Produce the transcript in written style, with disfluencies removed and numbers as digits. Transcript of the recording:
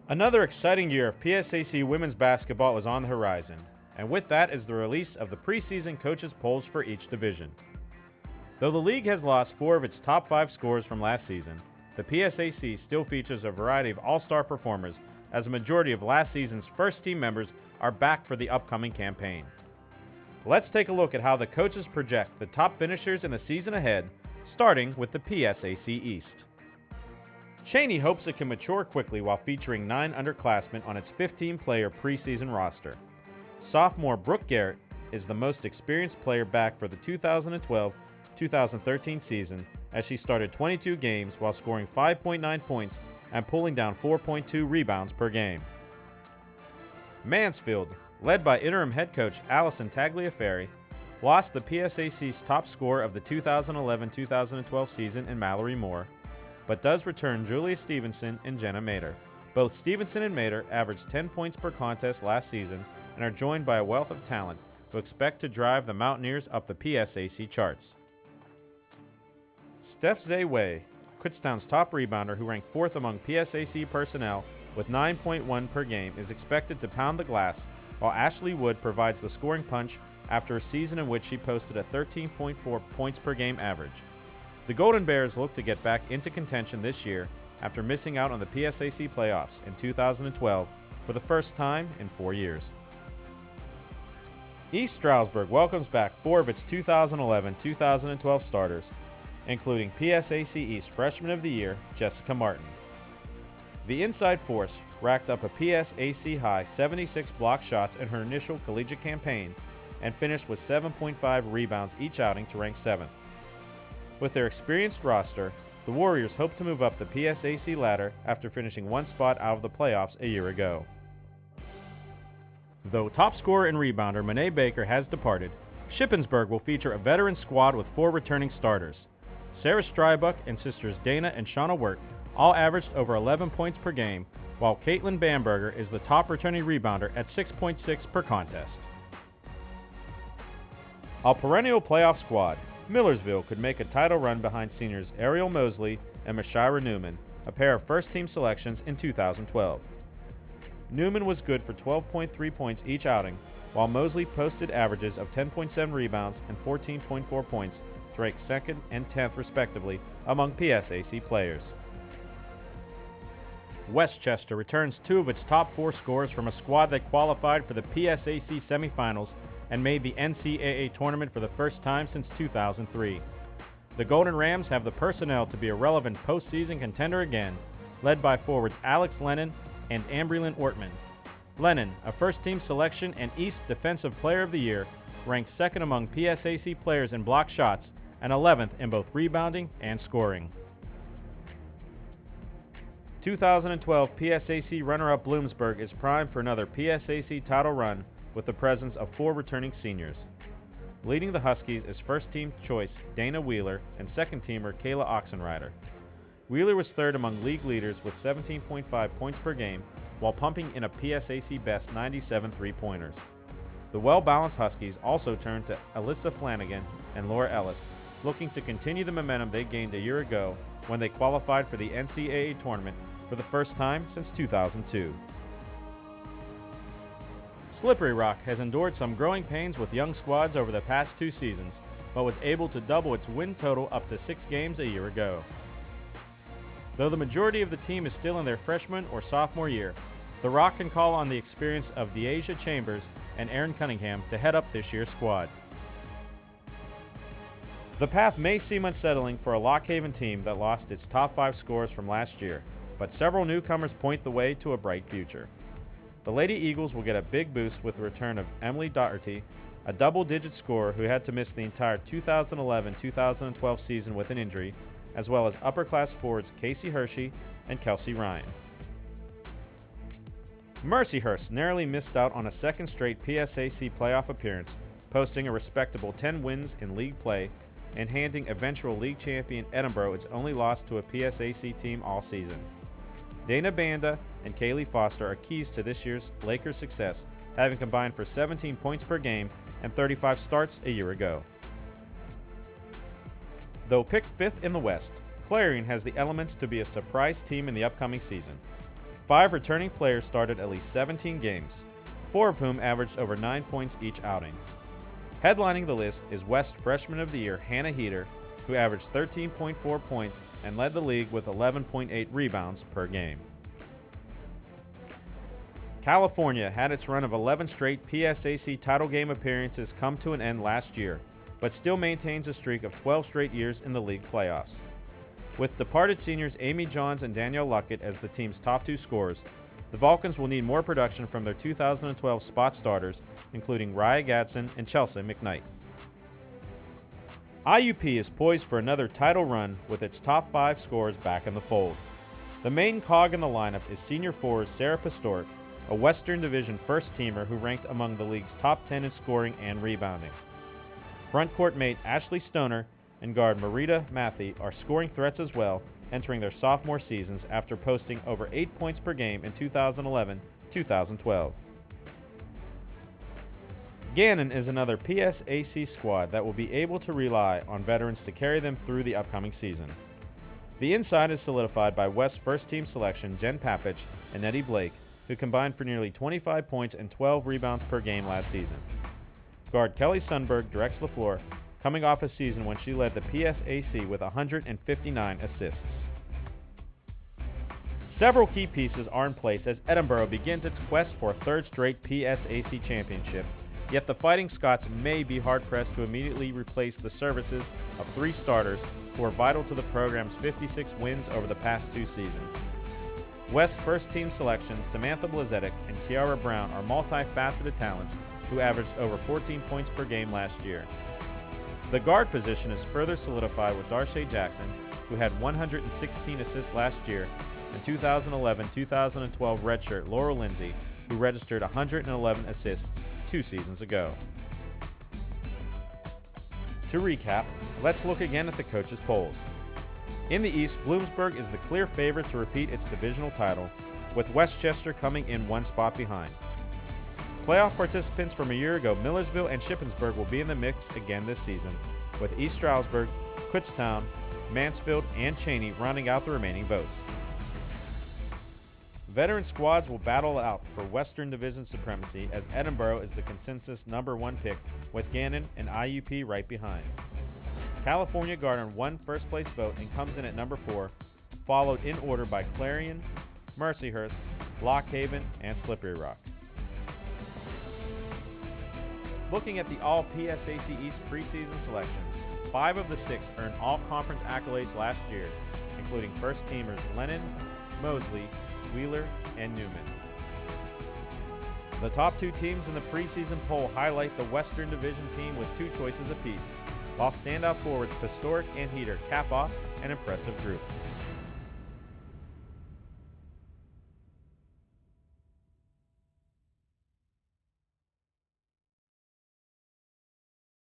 Another exciting year of PSAC women's basketball is on the horizon, and with that is the release of the preseason coaches' polls for each division. Though the league has lost 4 of its top 5 scorers from last season, the PSAC still features a variety of all-star performers, as a majority of last season's first-team members are back for the upcoming campaign. Let's take a look at how the coaches project the top finishers in the season ahead, starting with the PSAC East. Cheney hopes it can mature quickly while featuring 9 underclassmen on its 15-player preseason roster. Sophomore Brooke Garrett is the most experienced player back for the 2012-2013 season, as she started 22 games while scoring 5.9 points and pulling down 4.2 rebounds per game. Mansfield, led by interim head coach Allison Tagliaferri, lost the PSAC's top scorer of the 2011-2012 season in Mallory Moore, but does return Julia Stevenson and Jenna Mader. Both Stevenson and Mader averaged 10 points per contest last season and are joined by a wealth of talent who expect to drive the Mountaineers up the PSAC charts. Steph Zay-Way, Kutztown's top rebounder who ranked 4th among PSAC personnel with 9.1 per game, is expected to pound the glass, while Ashley Wood provides the scoring punch after a season in which she posted a 13.4 points per game average. The Golden Bears look to get back into contention this year after missing out on the PSAC playoffs in 2012 for the first time in 4 years. East Stroudsburg welcomes back 4 of its 2011-2012 starters, including PSAC East Freshman of the Year, Jessica Martin. The Inside Force racked up a PSAC high 76 block shots in her initial collegiate campaign and finished with 7.5 rebounds each outing to rank 7th. With their experienced roster, the Warriors hope to move up the PSAC ladder after finishing 1 spot out of the playoffs a year ago. Though top scorer and rebounder Monet Baker has departed, Shippensburg will feature a veteran squad with 4 returning starters. Sarah Strybuck and sisters Dana and Shauna Wirt all averaged over 11 points per game, while Caitlin Bamberger is the top returning rebounder at 6.6 per contest. A perennial playoff squad, Millersville could make a title run behind seniors Ariel Mosley and Mashira Newman, a pair of first-team selections in 2012. Newman was good for 12.3 points each outing, while Mosley posted averages of 10.7 rebounds and 14.4 points to rank 2nd and 10th respectively among PSAC players. Westchester returns 2 of its top 4 scorers from a squad that qualified for the PSAC semifinals and made the NCAA tournament for the first time since 2003. The Golden Rams have the personnel to be a relevant postseason contender again, led by forwards Alex Lennon and Amberlyn Ortman. Lennon, a first-team selection and East Defensive Player of the Year, ranked 2nd among PSAC players in block shots and 11th in both rebounding and scoring. 2012 PSAC runner-up Bloomsburg is primed for another PSAC title run with the presence of 4 returning seniors. Leading the Huskies is first-team choice Dana Wieller and second-teamer Kayla Oxenrider. Wheeler was 3rd among league leaders with 17.5 points per game while pumping in a PSAC best 97 three-pointers. The well-balanced Huskies also turned to Alyssa Flanagan and Laura Ellis, looking to continue the momentum they gained a year ago when they qualified for the NCAA tournament for the first time since 2002. Slippery Rock has endured some growing pains with young squads over the past 2 seasons, but was able to double its win total up to 6 games a year ago. Though the majority of the team is still in their freshman or sophomore year, the Rock can call on the experience of Deasia Chambers and Aaron Cunningham to head up this year's squad. The path may seem unsettling for a Lock Haven team that lost its top 5 scorers from last year, but several newcomers point the way to a bright future. The Lady Eagles will get a big boost with the return of Emily Doherty, a double-digit scorer who had to miss the entire 2011-2012 season with an injury, as well as upper-class forwards Casey Hershey and Kelsey Ryan. Mercyhurst narrowly missed out on a 2nd straight PSAC playoff appearance, posting a respectable 10 wins in league play and handing eventual league champion Edinboro its only loss to a PSAC team all season. Dana Banda and Kaylee Foster are keys to this year's Lakers' success, having combined for 17 points per game and 35 starts a year ago. Though picked 5th in the West, Clarion has the elements to be a surprise team in the upcoming season. 5 returning players started at least 17 games, 4 of whom averaged over 9 points each outing. Headlining the list is West Freshman of the Year Hannah Heater, who averaged 13.4 points and led the league with 11.8 rebounds per game. California had its run of 11 straight PSAC title game appearances come to an end last year, but still maintains a streak of 12 straight years in the league playoffs. With departed seniors Amy Johns and Danielle Luckett as the team's top 2 scorers, the Vulcans will need more production from their 2012 spot starters, including Raya Gadsden and Chelsea McKnight. IUP is poised for another title run with its top 5 scorers back in the fold. The main cog in the lineup is senior forward Sarah Pastoric, a Western Division first-teamer who ranked among the league's top 10 in scoring and rebounding. Frontcourt mate Ashley Stoner and guard Marita Matthey are scoring threats as well, entering their sophomore seasons after posting over 8 points per game in 2011-2012. Gannon is another PSAC squad that will be able to rely on veterans to carry them through the upcoming season. The inside is solidified by West's first-team selection Jen Papich and Eddie Blake, who combined for nearly 25 points and 12 rebounds per game last season. Guard Kelly Sundberg directs the floor, coming off a season when she led the PSAC with 159 assists. Several key pieces are in place as Edinboro begins its quest for a 3rd straight PSAC championship, yet the Fighting Scots may be hard-pressed to immediately replace the services of 3 starters who are vital to the program's 56 wins over the past 2 seasons. West's first-team selections Samantha Blazetic and Kiara Brown are multifaceted talents who averaged over 14 points per game last year. The guard position is further solidified with Darshea Jackson, who had 116 assists last year, and 2011-2012 redshirt Laurel Lindsay, who registered 111 assists 2 seasons ago. To recap, let's look again at the coaches' polls. In the East, Bloomsburg is the clear favorite to repeat its divisional title, with Westchester coming in 1 spot behind. Playoff participants from a year ago, Millersville and Shippensburg will be in the mix again this season, with East Stroudsburg, Kutztown, Mansfield, and Cheney rounding out the remaining votes. Veteran squads will battle out for Western Division supremacy as Edinboro is the consensus number 1 pick, with Gannon and IUP right behind. California garnered 1 first-place vote and comes in at number 4, followed in order by Clarion, Mercyhurst, Lock Haven, and Slippery Rock. Looking at the All-PSAC East preseason selections, 5 of the 6 earned all-conference accolades last year, including first-teamers Lennon, Mosley, Wieller, and Newman. The top 2 teams in the preseason poll highlight the Western Division team with 2 choices apiece, while standout forwards Pastoric and Heater cap off an impressive group.